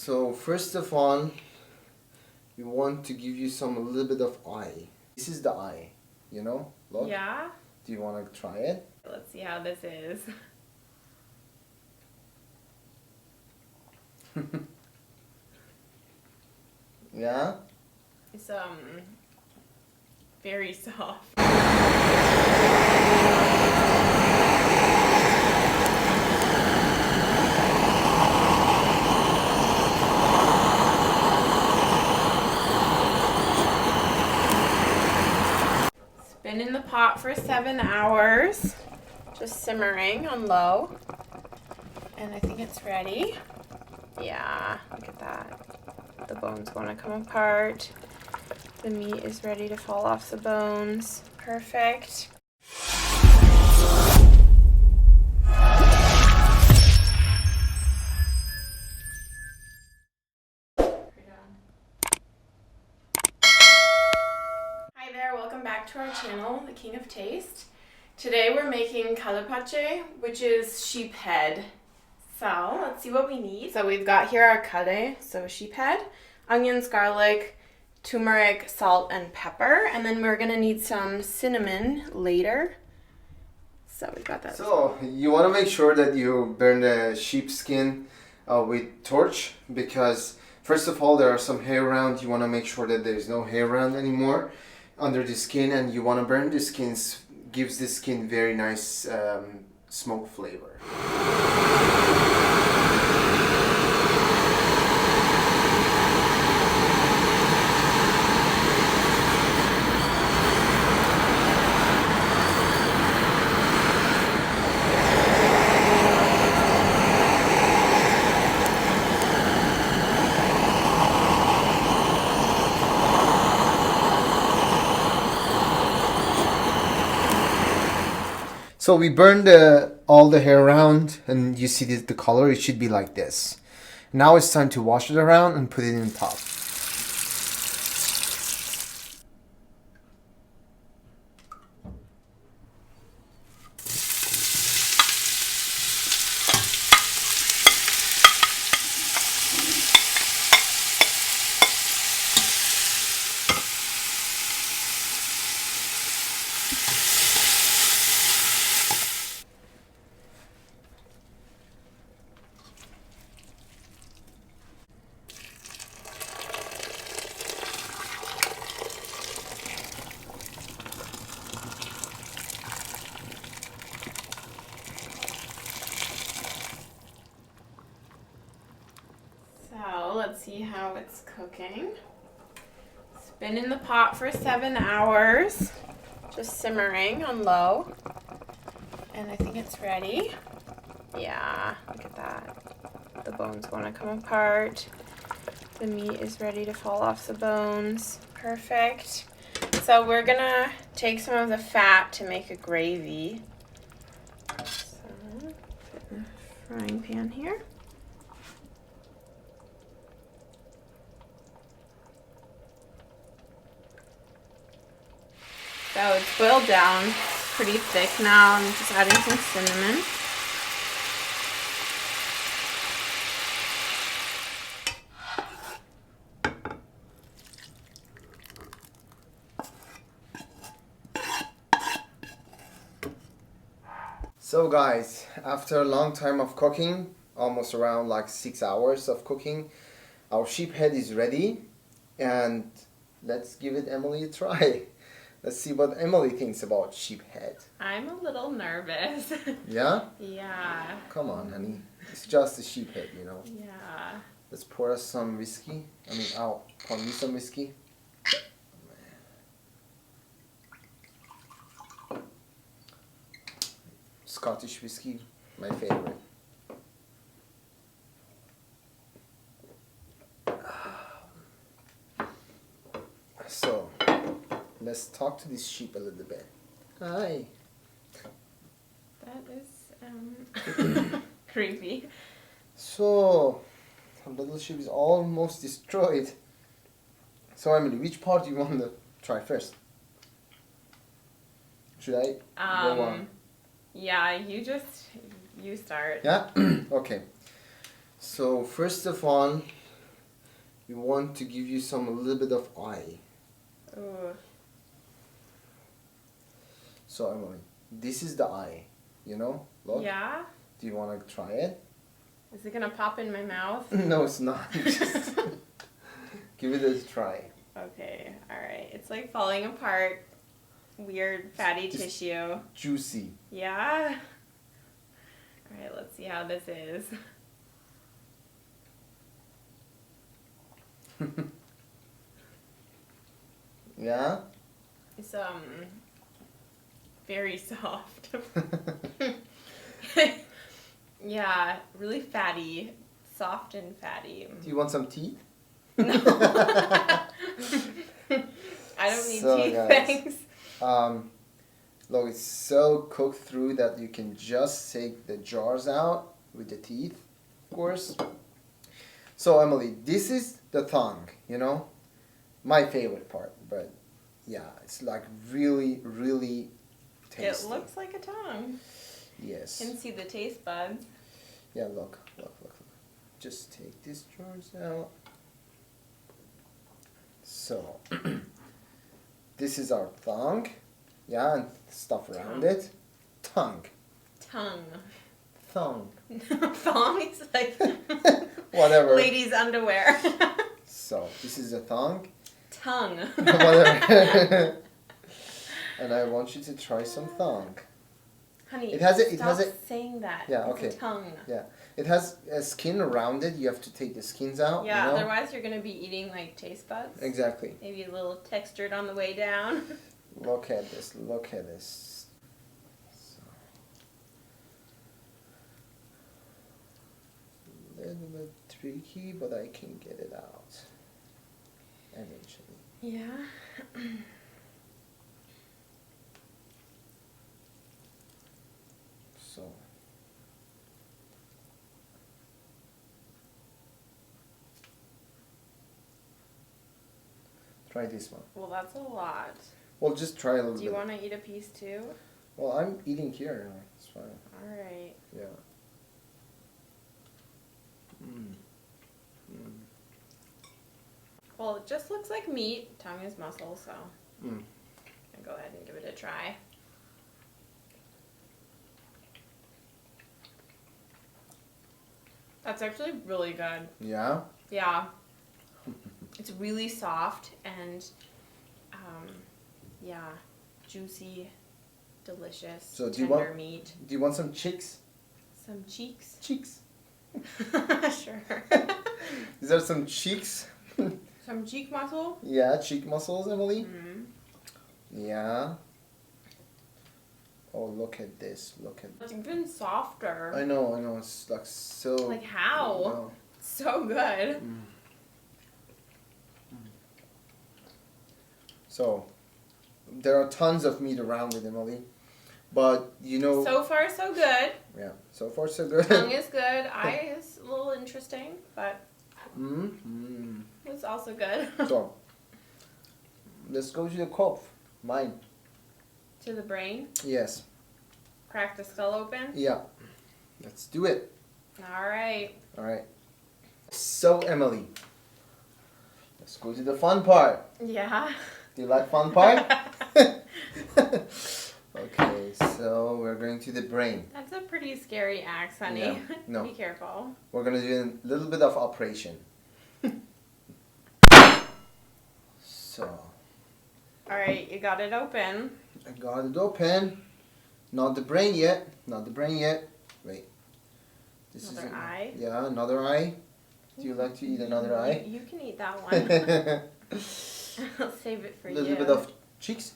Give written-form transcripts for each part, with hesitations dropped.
So first of all, we want to give you a little bit of eye. This is the eye, you know? Look. Yeah. Do you want to try it? Let's see how this is. Yeah? It's very soft. Been in the pot for 7 hours, just simmering on low, and I think it's ready. Yeah, look at that. The bones want to come apart. The meat is ready to fall off the bones. Perfect. Hi there, welcome back to our channel, The King of Taste. Today we're making calapace, which is sheep head. So let's see what we need. So we've got here our curry, so sheep head, onions, garlic, turmeric, salt, and pepper. And then we're gonna need some cinnamon later. So we've got that. So you want to make sure that you burn the sheep skin with torch, because first of all there are some hair around. You want to make sure that there is no hair around anymore under the skin, and you want to burn the skins. Gives the skin very nice smoke flavor. So we burned all the hair around, and you see the color, it should be like this. Now it's time to wash it around and put it in the top. So let's see how it's cooking. It's been in the pot for 7 hours, just simmering on low. And I think it's ready. Yeah, look at that. The bones want to come apart. The meat is ready to fall off the bones. Perfect. So we're gonna take some of the fat to make a gravy. So put it in a frying pan here. So it's boiled down, it's pretty thick now. I'm just adding some cinnamon. So guys, after a long time of cooking, almost around like 6 hours of cooking, our sheep head is ready, and let's give it Emily a try. Let's see what Emily thinks about sheep head. I'm a little nervous. Yeah? Yeah. Come on, honey. It's just a sheep head, you know. Yeah. Let's pour us some whiskey. I'll pour me some whiskey. Scottish whiskey, my favorite. So, let's talk to this sheep a little bit. Hi. That is creepy. So, the little sheep is almost destroyed. So, Emily, which part do you want to try first? Should I go on? Yeah, you start. Yeah? Okay. So, first of all, we want to give you a little bit of eye. Ooh. So Emily, this is the eye, you know? Look. Yeah? Do you want to try it? Is it gonna pop in my mouth? No, it's not. Just give it a try. Okay, alright. It's like falling apart. Weird fatty tissue. Juicy. Yeah? Alright, let's see how this is. Yeah? It's very soft. Yeah, really fatty. Soft and fatty. Do you want some teeth? No. I don't need teeth, guys, thanks. Look, it's so cooked through that you can just take the jars out with the teeth, of course. So Emily, this is the tongue, you know? My favorite part, but yeah, it's like really, really tasty. It looks like a tongue. Yes. You can see the taste buds. Yeah, look. Just take these jars out. So, this is our tongue. Yeah, and stuff around it. Tongue. Thong. Thong is like Whatever. ladies' underwear. So, this is a tongue. Tongue. Whatever. And I want you to try some tongue. Honey, It has stop saying that. Yeah, it's okay. a tongue. Yeah. It has a skin around it. You have to take the skins out. Yeah, you know? otherwise you're going to be eating like taste buds. Exactly. Maybe a little textured on the way down. Look at this. Look at this. So. A little bit tricky, but I can get it out eventually. Yeah. So. Try this one. Well, that's a lot. Well, just try a little bit. Do you want to eat a piece too? Well, I'm eating here. It's fine. Alright. Yeah. Well, it just looks like meat. Tongue is muscle, so Mm. I'll go ahead and give it a try. That's actually really good. Yeah? Yeah. It's really soft and, yeah, juicy, delicious, So do tender meat. you want some cheeks? Some cheeks? Cheeks. Sure. Is there some cheeks? Some cheek muscle? Yeah, cheek muscles, Emily. Mm-hmm. Yeah. Oh, look at this. Look at It's even softer. I know. It's like so... Like how? I know. So good. So, there are tons of meat around it, Emily. But, you know... So far, so good. Yeah, so far so good. Tongue is good. Eye is a little interesting, but it's also good. So, let's go to the cove. Mine. To the brain. Yes. Crack the skull open. Yeah. Let's do it. Alright. Alright. So, Emily, let's go to the fun part. Yeah. Do you like fun part? Okay, so we're going to the brain. That's a pretty scary axe, honey. Yeah, no. Be careful. We're going to do a little bit of operation. So, Alright, you got it open. I got it open. Not the brain yet. Not the brain yet. Wait. This Another is eye? Yeah, another eye. Do you like to eat another eye? You can eat that one. I'll save it for A you. little bit of cheeks.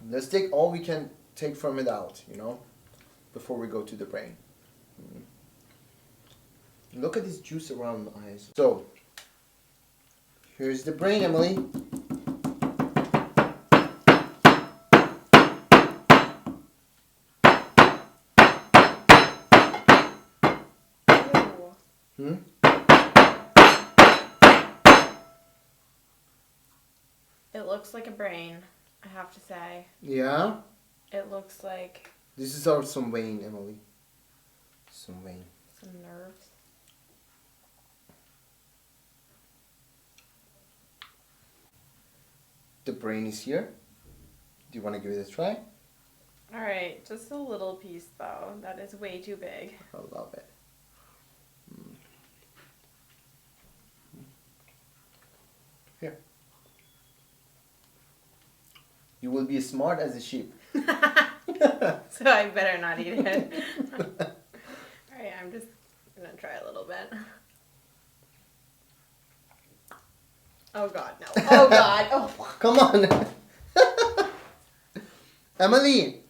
Let's take all we can take from it out, you know, before we go to the brain. Look at this juice around the eyes. So, here's the brain, Emily. Ew. It looks like a brain, I have to say. Yeah? It looks like This is our some vein, Emily. Some vein. some nerves. The brain is here. Do you want to give it a try? All right, just a little piece though. That is way too big. I love it. Here. You will be smart as a sheep. So I better not eat it. All right, I'm just gonna try a little bit. Oh God, no. Oh God. Oh. Come on. Emily.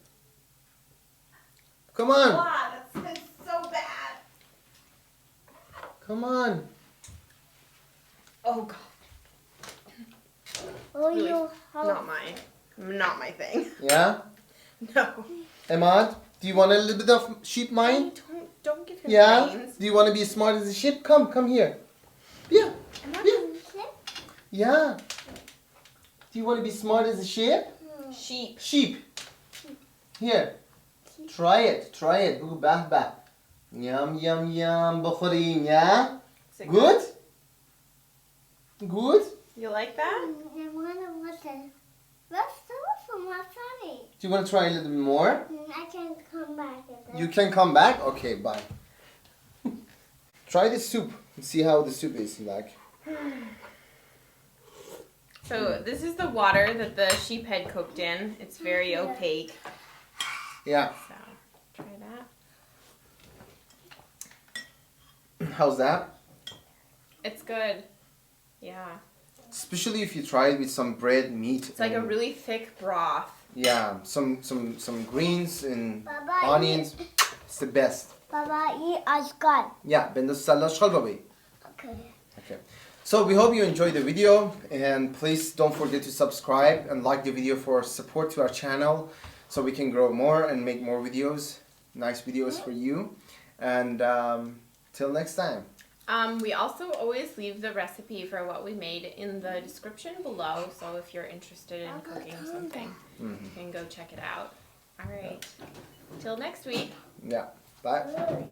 Come on. Wow, that's so bad. Come on. Oh God. Oh, Really you not my thing. Yeah? No. Emad, do you want a little bit of sheep mind? Don't give him Yeah? brains. Do you want to be as smart as a sheep? Come here. Yeah. I'm not Yeah. Yeah. Do you want to be smart as a sheep? sheep. Sheep. Here. Try it. Ooh, bah, bah. Yum, yum, yum. بخوریم, yeah? Is it Good? Good? You like that? I want to watch it. Let's do it for my family. Do you want to try a little bit more? I can come back. You can come back? Okay, bye. Try the soup and see how the soup is like. So this is the water that the sheep had cooked in. It's very opaque. Yeah. So try that. How's that? It's good. Yeah. Especially if you try it with some bread, meat. It's like a really thick broth. Yeah, some greens and Baba, onions. It's the best. Baba, eat as God. Yeah, ben de sallash baby. Okay. Okay. So we hope you enjoyed the video, and please don't forget to subscribe and like the video for support to our channel so we can grow more and make more videos, nice videos for you. And till next time. We also always leave the recipe for what we made in the description below, so if you're interested in cooking something, you can go check it out. All right. Till next week. Yeah. Bye.